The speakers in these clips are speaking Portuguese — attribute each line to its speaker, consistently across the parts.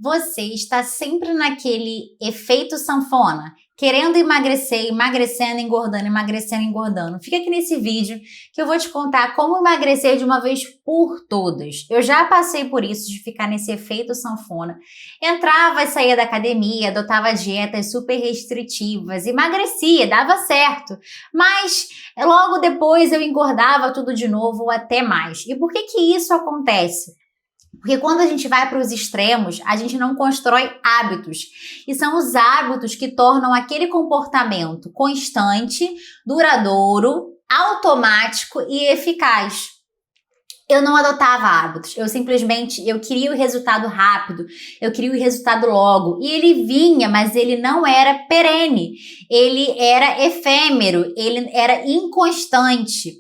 Speaker 1: Você está sempre naquele efeito sanfona, querendo emagrecer, emagrecendo, engordando. Fica aqui nesse vídeo que eu vou te contar como emagrecer de uma vez por todas. Eu já passei por isso, de ficar nesse efeito sanfona. Entrava e saía da academia, adotava dietas super restritivas, emagrecia, dava certo. Mas logo depois eu engordava tudo de novo ou até mais. E por que isso acontece? Porque quando a gente vai para os extremos, a gente não constrói hábitos. E são os hábitos que tornam aquele comportamento constante, duradouro, automático e eficaz. Eu não adotava hábitos, eu queria o resultado rápido, eu queria o resultado logo. E ele vinha, mas ele não era perene, ele era efêmero, ele era inconstante.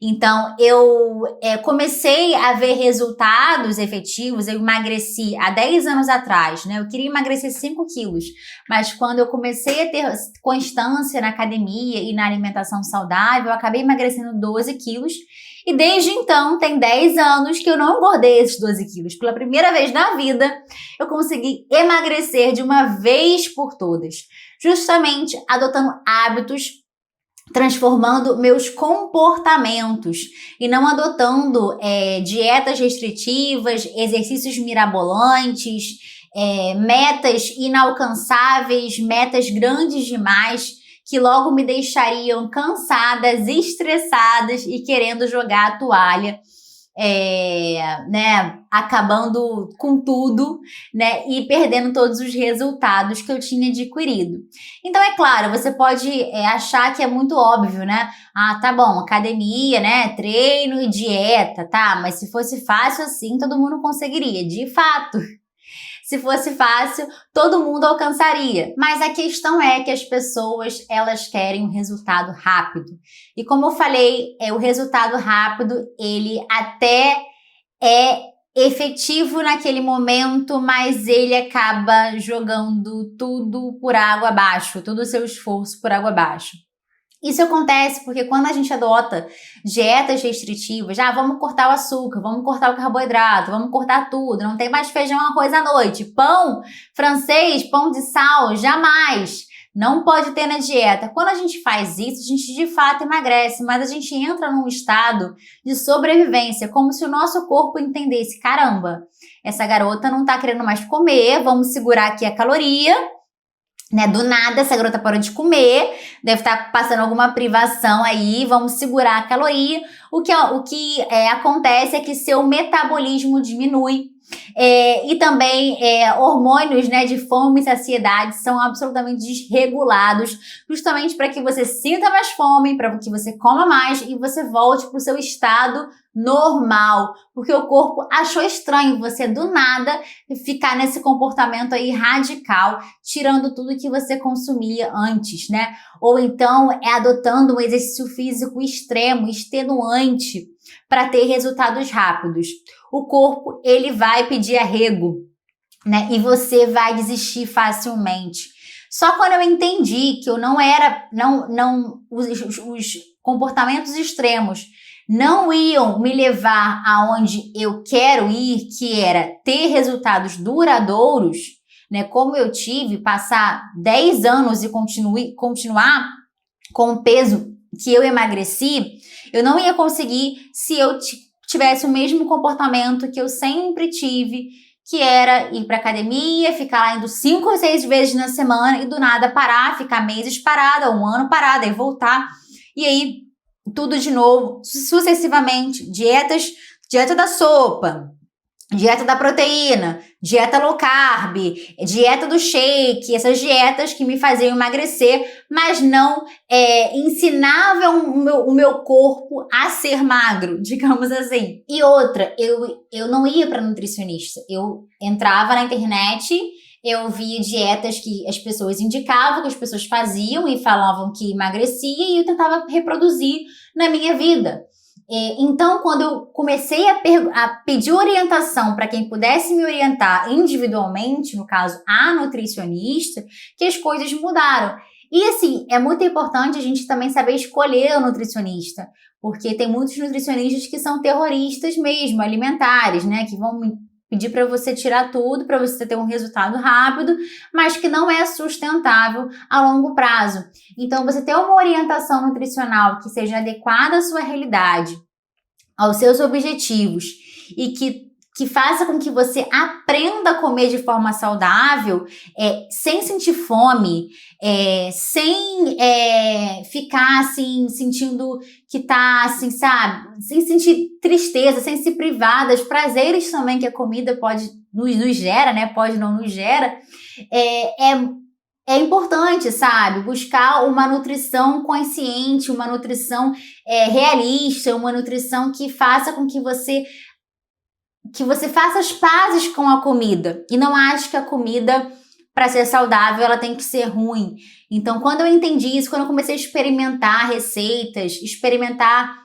Speaker 1: Então, eu comecei a ver resultados efetivos. Eu emagreci há 10 anos atrás, né? Eu queria emagrecer 5 quilos, mas quando eu comecei a ter constância na academia e na alimentação saudável, eu acabei emagrecendo 12 quilos. E desde então, tem 10 anos que eu não engordei esses 12 quilos. Pela primeira vez na vida, eu consegui emagrecer de uma vez por todas, justamente adotando hábitos, transformando meus comportamentos e não adotando dietas restritivas, exercícios mirabolantes, metas inalcançáveis, metas grandes demais, que logo me deixariam cansadas, estressadas e querendo jogar a toalha, acabando com tudo, né, e perdendo todos os resultados que eu tinha adquirido. Então, é claro, você pode achar que é muito óbvio, né? Ah, tá bom, academia, né, treino e dieta, tá? Mas se fosse fácil assim, todo mundo conseguiria, de fato. Se fosse fácil, todo mundo alcançaria. Mas a questão é que as pessoas, elas querem um resultado rápido. E como eu falei, o resultado rápido, ele até é efetivo naquele momento, mas ele acaba jogando tudo por água abaixo, todo o seu esforço por água abaixo. Isso acontece porque quando a gente adota dietas restritivas, vamos cortar o açúcar, vamos cortar o carboidrato, vamos cortar tudo, não tem mais feijão, arroz à noite, pão francês, pão de sal, jamais, não pode ter na dieta. Quando a gente faz isso, a gente de fato emagrece, mas a gente entra num estado de sobrevivência, como se o nosso corpo entendesse, caramba, essa garota não tá querendo mais comer, vamos segurar aqui a caloria, né? Do nada, essa garota parou de comer, deve estar passando alguma privação aí, vamos segurar a caloria. O que acontece é que seu metabolismo diminui. E também hormônios, né, de fome e saciedade são absolutamente desregulados, justamente para que você sinta mais fome, para que você coma mais e você volte para o seu estado normal, porque o corpo achou estranho você do nada ficar nesse comportamento aí radical, tirando tudo que você consumia antes, né? Ou então adotando um exercício físico extremo, extenuante, para ter resultados rápidos. O corpo, ele vai pedir arrego, né? E você vai desistir facilmente. Só quando eu entendi que eu os comportamentos extremos não iam me levar aonde eu quero ir, que era ter resultados duradouros, né? Como eu tive, passar 10 anos e continuar com o peso que eu emagreci, eu não ia conseguir se eu tivesse o mesmo comportamento que eu sempre tive, que era ir para academia, ficar lá indo 5 ou 6 vezes na semana e do nada parar, ficar meses parada, 1 ano parada e voltar. E aí, tudo de novo, sucessivamente, dieta da sopa, dieta da proteína, dieta low carb, dieta do shake, essas dietas que me faziam emagrecer, mas não ensinavam o meu corpo a ser magro, digamos assim. E outra, eu não ia para nutricionista, eu entrava na internet, eu via dietas que as pessoas indicavam, que as pessoas faziam e falavam que emagrecia e eu tentava reproduzir na minha vida. Então, quando eu comecei a pedir orientação para quem pudesse me orientar individualmente, no caso, a nutricionista, que as coisas mudaram. E assim, é muito importante a gente também saber escolher o nutricionista, porque tem muitos nutricionistas que são terroristas mesmo, alimentares, né, que vão pedir para você tirar tudo, para você ter um resultado rápido, mas que não é sustentável a longo prazo. Então, você ter uma orientação nutricional que seja adequada à sua realidade, aos seus objetivos e que faça com que você aprenda a comer de forma saudável, sem sentir fome, sem ficar assim, sentindo que tá assim, sabe? Sem sentir tristeza, sem se privar dos prazeres também que a comida pode nos gera, né? Pode não nos gera. É importante, sabe? Buscar uma nutrição consciente, uma nutrição realista, uma nutrição que faça com que você faça as pazes com a comida e não ache que a comida, para ser saudável, ela tem que ser ruim. Então, quando eu entendi isso, quando eu comecei a experimentar receitas, experimentar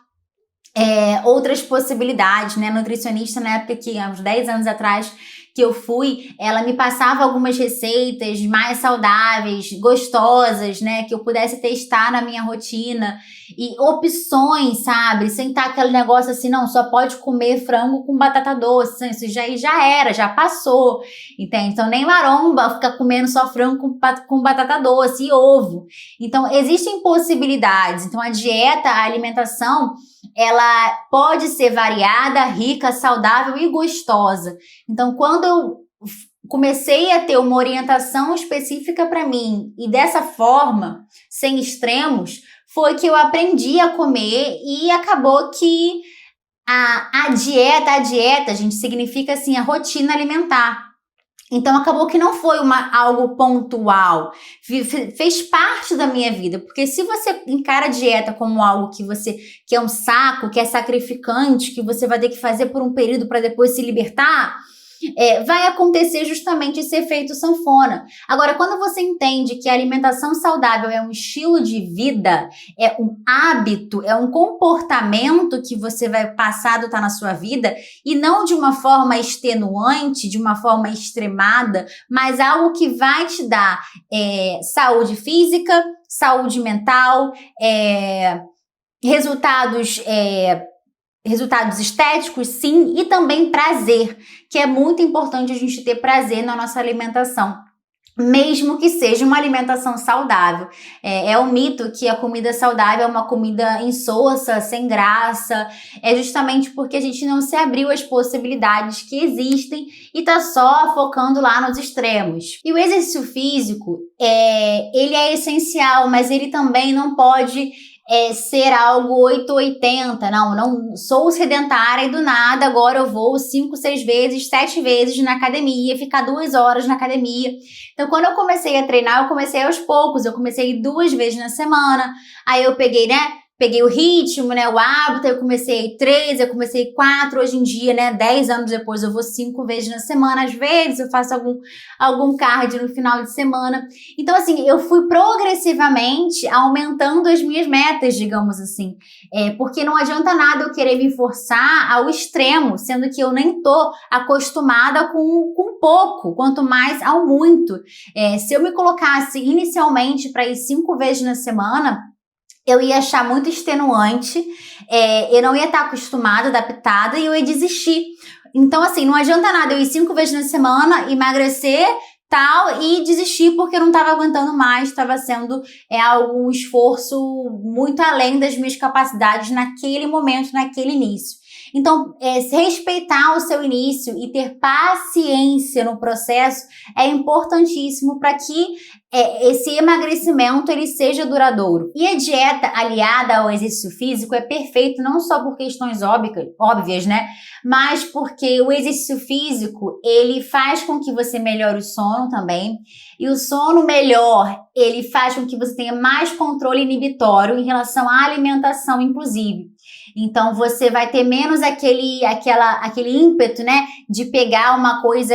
Speaker 1: outras possibilidades, né? A nutricionista, na época que, há uns 10 anos atrás, que eu fui, ela me passava algumas receitas mais saudáveis, gostosas, né, que eu pudesse testar na minha rotina, e opções, sabe, sem estar aquele negócio assim, não, só pode comer frango com batata doce, isso já era, já passou, entende? Então nem maromba ficar comendo só frango com batata doce e ovo. Então existem possibilidades. Então a dieta, a alimentação, ela pode ser variada, rica, saudável e gostosa. Então, quando eu comecei a ter uma orientação específica para mim e dessa forma, sem extremos, foi que eu aprendi a comer e acabou que a dieta, gente, significa assim a rotina alimentar. Então, acabou que não foi algo pontual, fez parte da minha vida, porque se você encara a dieta como algo que é um saco, que é sacrificante, que você vai ter que fazer por um período para depois se libertar, vai acontecer justamente esse efeito sanfona. Agora, quando você entende que a alimentação saudável é um estilo de vida, é um hábito, é um comportamento que você vai passar a adotar na sua vida, e não de uma forma extenuante, de uma forma extremada, mas algo que vai te dar saúde física, saúde mental, resultados estéticos, sim, e também prazer, que é muito importante a gente ter prazer na nossa alimentação, mesmo que seja uma alimentação saudável. É um mito que a comida saudável é uma comida insossa, sem graça, é justamente porque a gente não se abriu às possibilidades que existem e tá só focando lá nos extremos. E o exercício físico, ele é essencial, mas ele também não pode ser algo 880, não sou sedentária e do nada agora eu vou 5, 6 vezes, 7 vezes na academia, ficar 2 horas na academia. Então, quando eu comecei a treinar, eu comecei aos poucos, eu comecei 2 vezes na semana, aí eu peguei o ritmo, né, o hábito, eu comecei 3, eu comecei 4, hoje em dia, né, 10 anos depois eu vou 5 vezes na semana, às vezes eu faço algum cardio no final de semana. Então, assim, eu fui progressivamente aumentando as minhas metas, digamos assim, porque não adianta nada eu querer me forçar ao extremo, sendo que eu nem tô acostumada com pouco, quanto mais ao muito. Se eu me colocasse inicialmente para ir 5 vezes na semana, eu ia achar muito extenuante, eu não ia estar acostumada, adaptada, e eu ia desistir. Então, assim, não adianta nada eu ir 5 vezes na semana, emagrecer, tal, e desistir porque eu não estava aguentando mais, estava sendo algum esforço muito além das minhas capacidades naquele momento, naquele início. Então, respeitar o seu início e ter paciência no processo é importantíssimo para que esse emagrecimento ele seja duradouro. E a dieta aliada ao exercício físico é perfeito não só por questões óbvias, né? Mas porque o exercício físico, ele faz com que você melhore o sono também. E o sono melhor, ele faz com que você tenha mais controle inibitório em relação à alimentação, inclusive. Então, você vai ter menos aquele ímpeto, né, de pegar uma coisa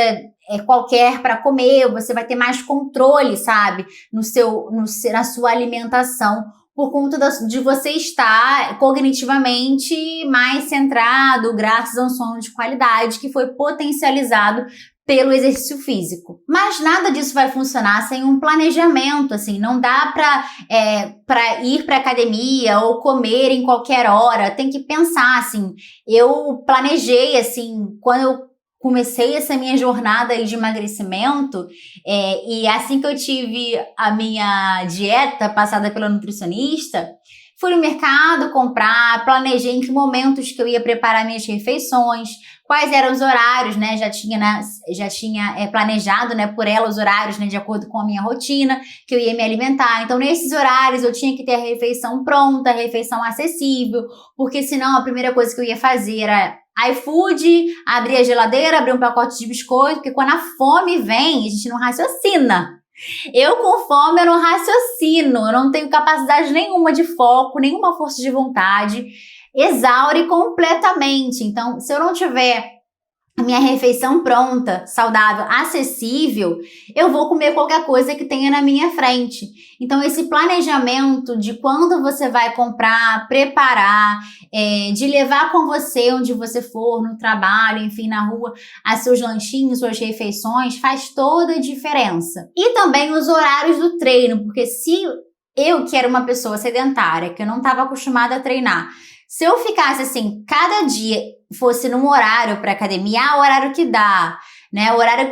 Speaker 1: qualquer para comer, você vai ter mais controle, sabe, na sua alimentação, por conta de você estar cognitivamente mais centrado, graças a um sono de qualidade que foi potencializado pelo exercício físico. Mas nada disso vai funcionar sem um planejamento, assim, não dá para ir para academia ou comer em qualquer hora, tem que pensar, assim, eu planejei, assim, quando comecei essa minha jornada aí de emagrecimento, e assim que eu tive a minha dieta passada pela nutricionista, fui no mercado comprar, planejei em que momentos que eu ia preparar minhas refeições, quais eram os horários, né? Já tinha planejado, né, por ela os horários, né, de acordo com a minha rotina, que eu ia me alimentar. Então, nesses horários, eu tinha que ter a refeição pronta, a refeição acessível, porque senão a primeira coisa que eu ia fazer era iFood, abrir a geladeira, abrir um pacote de biscoito, porque quando a fome vem, a gente não raciocina. Eu com fome, eu não raciocino, eu não tenho capacidade nenhuma de foco, nenhuma força de vontade, exaure completamente. Então, se eu não tiver a minha refeição pronta, saudável, acessível, eu vou comer qualquer coisa que tenha na minha frente. Então, esse planejamento de quando você vai comprar, preparar, de levar com você onde você for, no trabalho, enfim, na rua, a seus lanchinhos, suas refeições, faz toda a diferença. E também os horários do treino, porque se eu, que era uma pessoa sedentária, que eu não estava acostumada a treinar, se eu ficasse assim, cada dia fosse num horário para academia, o horário que dá, né?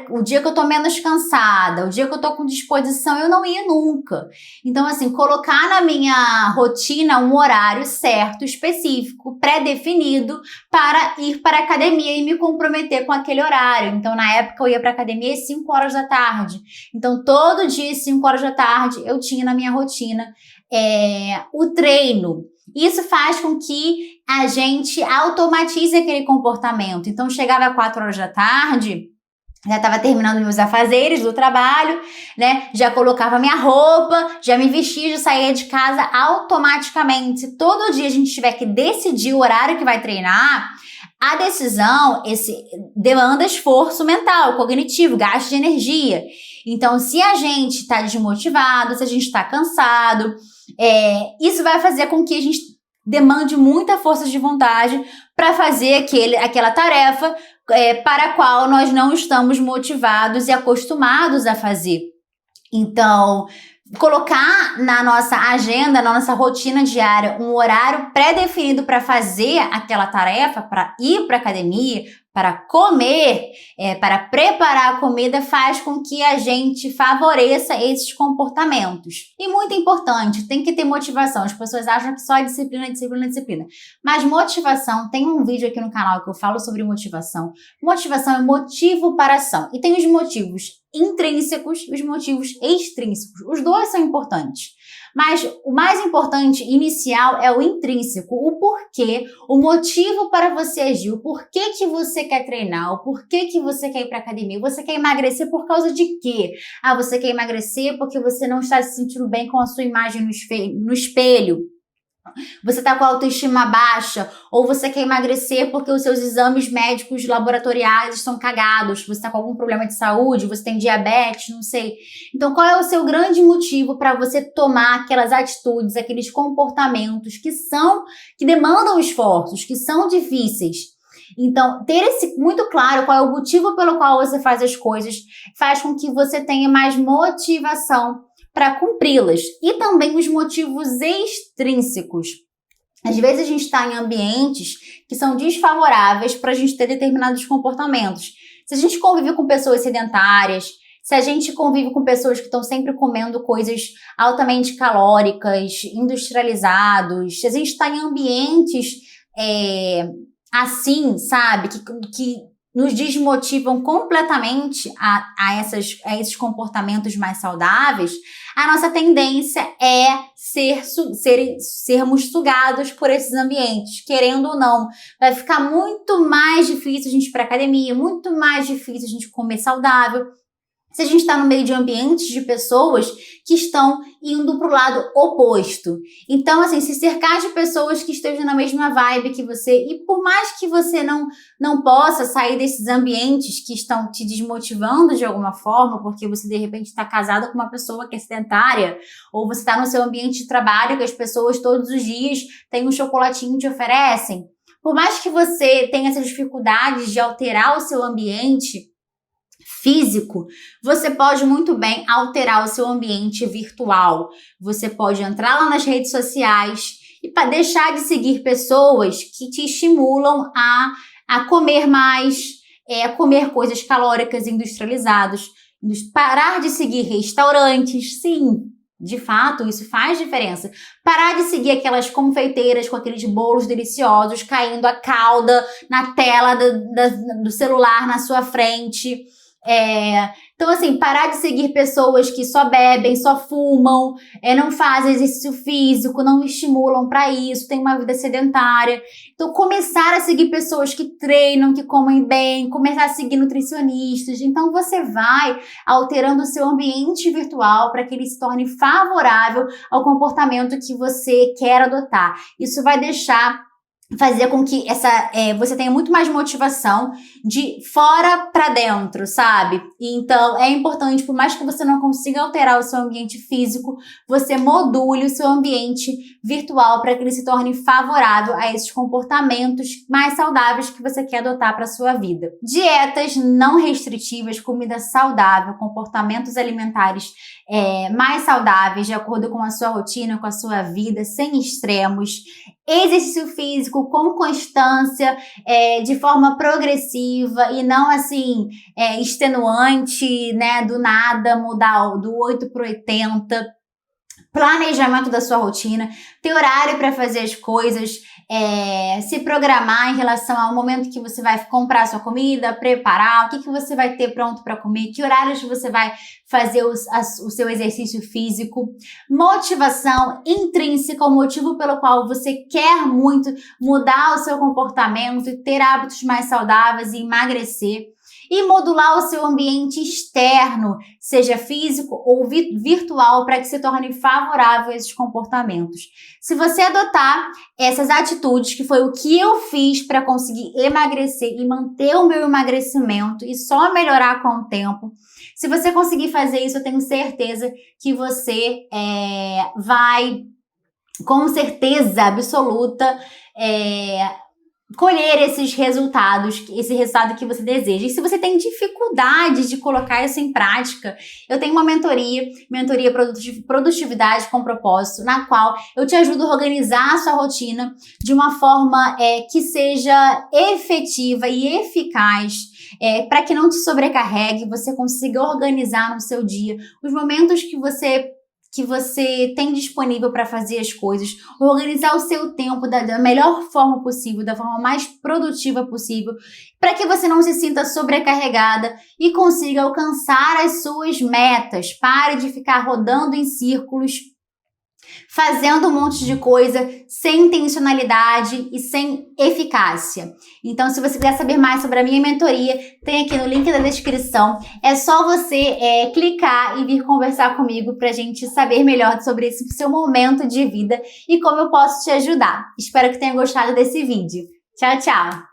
Speaker 1: O dia que eu tô menos cansada, o dia que eu tô com disposição, eu não ia nunca. Então, assim, colocar na minha rotina um horário certo, específico, pré-definido para ir para a academia e me comprometer com aquele horário. Então, na época, eu ia para a academia às 5 horas da tarde. Então, todo dia às 5 horas da tarde, eu tinha na minha rotina o treino. Isso faz com que a gente automatize aquele comportamento. Então, chegava às 4 horas da tarde, já estava terminando meus afazeres do trabalho, né? Já colocava minha roupa, já me vestia, já saía de casa automaticamente. Se todo dia a gente tiver que decidir o horário que vai treinar, a decisão demanda esforço mental, cognitivo, gasto de energia. Então, se a gente está desmotivado, se a gente está cansado, isso vai fazer com que a gente demande muita força de vontade para fazer aquela tarefa para a qual nós não estamos motivados e acostumados a fazer. Então, colocar na nossa agenda, na nossa rotina diária, um horário pré-definido para fazer aquela tarefa, para ir para a academia, para comer, para preparar a comida, faz com que a gente favoreça esses comportamentos. E muito importante, tem que ter motivação. As pessoas acham que só é disciplina, disciplina, disciplina. Mas motivação, tem um vídeo aqui no canal que eu falo sobre motivação. Motivação é motivo para ação. E tem os motivos intrínsecos e os motivos extrínsecos. Os dois são importantes. Mas o mais importante, inicial, é o intrínseco, o porquê, o motivo para você agir, o porquê que você quer treinar, o porquê que você quer ir para a academia. Você quer emagrecer por causa de quê? Você quer emagrecer porque você não está se sentindo bem com a sua imagem no espelho. Você está com a autoestima baixa, ou você quer emagrecer porque os seus exames médicos laboratoriais estão cagados, você está com algum problema de saúde, você tem diabetes, não sei. Então, qual é o seu grande motivo para você tomar aquelas atitudes, aqueles comportamentos que demandam esforços, que são difíceis? Então, ter muito claro qual é o motivo pelo qual você faz as coisas, faz com que você tenha mais motivação para cumpri-las. E também os motivos extrínsecos. Às vezes a gente está em ambientes que são desfavoráveis para a gente ter determinados comportamentos. Se a gente convive com pessoas sedentárias, se a gente convive com pessoas que estão sempre comendo coisas altamente calóricas, industrializados, se a gente está em ambientes assim, sabe, que nos desmotivam completamente a esses comportamentos mais saudáveis, a nossa tendência é sermos sugados por esses ambientes, querendo ou não. Vai ficar muito mais difícil a gente ir para a academia, muito mais difícil a gente comer saudável, se a gente está no meio de ambientes de pessoas que estão indo para o lado oposto. Então, assim, se cercar de pessoas que estejam na mesma vibe que você, e por mais que você não possa sair desses ambientes que estão te desmotivando de alguma forma, porque você, de repente, está casado com uma pessoa que é sedentária, ou você está no seu ambiente de trabalho que as pessoas todos os dias têm um chocolatinho e te oferecem. Por mais que você tenha essas dificuldades de alterar o seu ambiente físico, você pode muito bem alterar o seu ambiente virtual. Você pode entrar lá nas redes sociais e deixar de seguir pessoas que te estimulam a comer mais, comer coisas calóricas industrializadas, parar de seguir restaurantes, sim, de fato, isso faz diferença. Parar de seguir aquelas confeiteiras com aqueles bolos deliciosos, caindo a calda na tela do celular na sua frente. Então, assim, parar de seguir pessoas que só bebem, só fumam, não fazem exercício físico, não estimulam para isso, tem uma vida sedentária. Então, começar a seguir pessoas que treinam, que comem bem, começar a seguir nutricionistas. Então, você vai alterando o seu ambiente virtual para que ele se torne favorável ao comportamento que você quer adotar. Isso vai fazer com que você tenha muito mais motivação de fora para dentro, sabe? Então, é importante, por mais que você não consiga alterar o seu ambiente físico, você module o seu ambiente virtual para que ele se torne favorável a esses comportamentos mais saudáveis que você quer adotar para sua vida. Dietas não restritivas, comida saudável, comportamentos alimentares mais saudáveis, de acordo com a sua rotina, com a sua vida, sem extremos. Exercício físico com constância, de forma progressiva e não assim, extenuante, né? Do nada, mudar do 8 para 80. Planejamento da sua rotina, ter horário para fazer as coisas, se programar em relação ao momento que você vai comprar a sua comida, preparar, o que você vai ter pronto para comer, que horários você vai fazer o seu exercício físico, motivação intrínseca, o motivo pelo qual você quer muito mudar o seu comportamento, ter hábitos mais saudáveis e emagrecer. E modular o seu ambiente externo, seja físico ou virtual, para que se torne favorável a esses comportamentos. Se você adotar essas atitudes, que foi o que eu fiz para conseguir emagrecer e manter o meu emagrecimento e só melhorar com o tempo, se você conseguir fazer isso, eu tenho certeza que você vai, com certeza absoluta, colher esse resultado que você deseja. E se você tem dificuldade de colocar isso em prática, eu tenho uma mentoria Produtividade com Propósito, na qual eu te ajudo a organizar a sua rotina de uma forma que seja efetiva e eficaz, para que não te sobrecarregue, você consiga organizar no seu dia os momentos que você tem disponível para fazer as coisas, organizar o seu tempo da melhor forma possível, da forma mais produtiva possível, para que você não se sinta sobrecarregada e consiga alcançar as suas metas. Pare de ficar rodando em círculos, fazendo um monte de coisa sem intencionalidade e sem eficácia. Então, se você quiser saber mais sobre a minha mentoria, tem aqui no link da descrição. É só você clicar e vir conversar comigo para a gente saber melhor sobre esse seu momento de vida e como eu posso te ajudar. Espero que tenha gostado desse vídeo. Tchau, tchau!